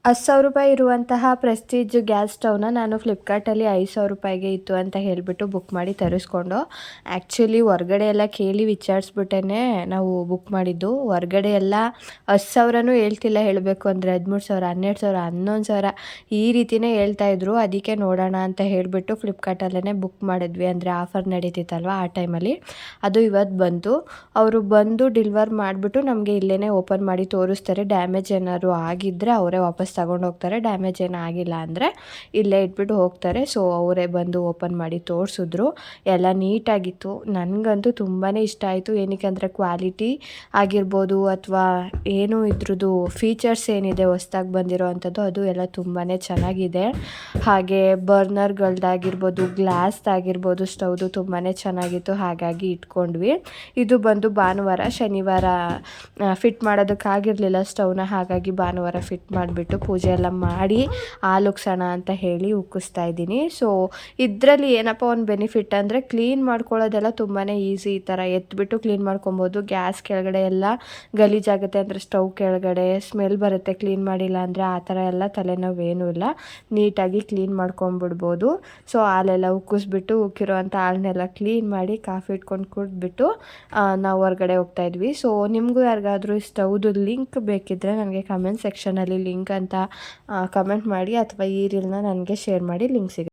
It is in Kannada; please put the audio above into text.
10,000 ಇರುವಂತಹ ಪ್ರೆಸ್ಟೀಜ್ ಗ್ಯಾಸ್ ಸ್ಟವ್ನ ನಾನು ಫ್ಲಿಪ್ಕಾರ್ಟಲ್ಲಿ 5,000 ಇತ್ತು ಅಂತ ಹೇಳಿಬಿಟ್ಟು ಬುಕ್ ಮಾಡಿ ತರಿಸ್ಕೊಂಡು, ಆ್ಯಕ್ಚುಲಿ ಹೊರ್ಗಡೆ ಎಲ್ಲ ಕೇಳಿ ವಿಚಾರಿಸ್ಬಿಟ್ಟೇ ನಾವು ಬುಕ್ ಮಾಡಿದ್ದು. ಹೊರ್ಗಡೆ ಎಲ್ಲ 10,000ನೂ ಹೇಳ್ತಿಲ್ಲ, ಹೇಳಬೇಕು ಅಂದರೆ 13,000, 12,000, 11,000 ಈ ರೀತಿಯೇ ಹೇಳ್ತಾಯಿದ್ರು. ಅದಕ್ಕೆ ನೋಡೋಣ ಅಂತ ಹೇಳಿಬಿಟ್ಟು ಫ್ಲಿಪ್ಕಾರ್ಟಲ್ಲೇ ಬುಕ್ ಮಾಡಿದ್ವಿ. ಅಂದರೆ ಆಫರ್ ನಡೀತಿತ್ತಲ್ವ ಆ ಟೈಮಲ್ಲಿ. ಅದು ಇವತ್ತು ಬಂತು. ಅವರು ಬಂದು ಡೆಲಿವರ್ ಮಾಡಿಬಿಟ್ಟು ನಮಗೆ ಇಲ್ಲೇ ಓಪನ್ ಮಾಡಿ ತೋರಿಸ್ತಾರೆ. ಡ್ಯಾಮೇಜ್ ಏನಾದ್ರು ಆಗಿದ್ದರೆ ಅವರೇ ವಾಪಸ್ ತಗೊಂಡು ಹೋಗ್ತಾರೆ. ಡ್ಯಾಮೇಜ್ ಏನೂ ಆಗಿಲ್ಲ ಅಂದರೆ ಇಲ್ಲೇ ಇಟ್ಬಿಟ್ಟು ಹೋಗ್ತಾರೆ. ಸೊ ಅವರೇ ಬಂದು ಓಪನ್ ಮಾಡಿ ತೋರಿಸಿದ್ರು. ಎಲ್ಲ ನೀಟಾಗಿತ್ತು. ನನಗಂತೂ ತುಂಬಾ ಇಷ್ಟ ಆಯಿತು. ಏನಕ್ಕೆ ಅಂದರೆ ಕ್ವಾಲಿಟಿ ಆಗಿರ್ಬೋದು ಅಥವಾ ಏನು ಇದ್ರದ್ದು ಫೀಚರ್ಸ್ ಏನಿದೆ ಹೊಸ್ದಾಗಿ ಬಂದಿರೋ ಅಂಥದ್ದು ಅದು ಎಲ್ಲ ತುಂಬಾ ಚೆನ್ನಾಗಿದೆ. ಹಾಗೆ ಬರ್ನರ್ಗಳದ್ದಾಗಿರ್ಬೋದು, ಗ್ಲಾಸ್ದಾಗಿರ್ಬೋದು ಸ್ಟವ್ದು ತುಂಬಾ ಚೆನ್ನಾಗಿತ್ತು. ಹಾಗಾಗಿ ಇಟ್ಕೊಂಡ್ವಿ. ಇದು ಬಂದು ಭಾನುವಾರ, ಶನಿವಾರ ಫಿಟ್ ಮಾಡೋದಕ್ಕಾಗಿರಲಿಲ್ಲ ಸ್ಟವ್ನ. ಹಾಗಾಗಿ ಭಾನುವಾರ ಫಿಟ್ ಮಾಡಿಬಿಟ್ಟು ಪೂಜೆ ಎಲ್ಲ ಮಾಡಿ ಹಾಲು ಉಗ್ಸೋಣ ಅಂತ ಹೇಳಿ ಉಕ್ಕಿಸ್ತಾ ಇದ್ದೀನಿ. ಸೊ ಇದರಲ್ಲಿ ಏನಪ್ಪ ಒಂದು ಬೆನಿಫಿಟ್ ಅಂದರೆ ಕ್ಲೀನ್ ಮಾಡ್ಕೊಳ್ಳೋದೆಲ್ಲ ತುಂಬಾ ಈಸಿ. ಈ ಥರ ಎತ್ಬಿಟ್ಟು ಕ್ಲೀನ್ ಮಾಡ್ಕೊಬೋದು. ಗ್ಯಾಸ್ ಕೆಳಗಡೆ ಎಲ್ಲ ಗಲೀಜಾಗುತ್ತೆ, ಅಂದರೆ ಸ್ಟವ್ ಕೆಳಗಡೆ ಸ್ಮೆಲ್ ಬರುತ್ತೆ ಕ್ಲೀನ್ ಮಾಡಿಲ್ಲ ಅಂದರೆ. ಆ ಥರ ಎಲ್ಲ ತಲೆನೋವೇನೂ ಇಲ್ಲ, ನೀಟಾಗಿ ಕ್ಲೀನ್ ಮಾಡ್ಕೊಂಬಿಡ್ಬೋದು. ಸೊ ಹಾಲೆಲ್ಲ ಉಕ್ಕಿಸ್ಬಿಟ್ಟು ಉಕ್ಕಿರೋ ಅಂಥ ಹಾಲನ್ನೆಲ್ಲ ಕ್ಲೀನ್ ಮಾಡಿ ಕಾಫಿ ಇಟ್ಕೊಂಡು ಕುಡಿದ್ಬಿಟ್ಟು ನಾವು ಹೊರಗಡೆ ಹೋಗ್ತಾಯಿದ್ವಿ. ಸೊ ನಿಮಗೂ ಯಾರಿಗಾದ್ರೂ ಸ್ಟವ್ದು ಲಿಂಕ್ ಬೇಕಿದ್ದರೆ ನನಗೆ ಕಮೆಂಟ್ ಸೆಕ್ಷನಲ್ಲಿ ಲಿಂಕ್ ಅಂತ ಕಮೆಂಟ್ ಮಾಡಿ, ಅಥವಾ ಈ ರೀಲ್ನ ನನಗೆ ಶೇರ್ ಮಾಡಿ, ಲಿಂಕ್ ಸಿಗುತ್ತೆ.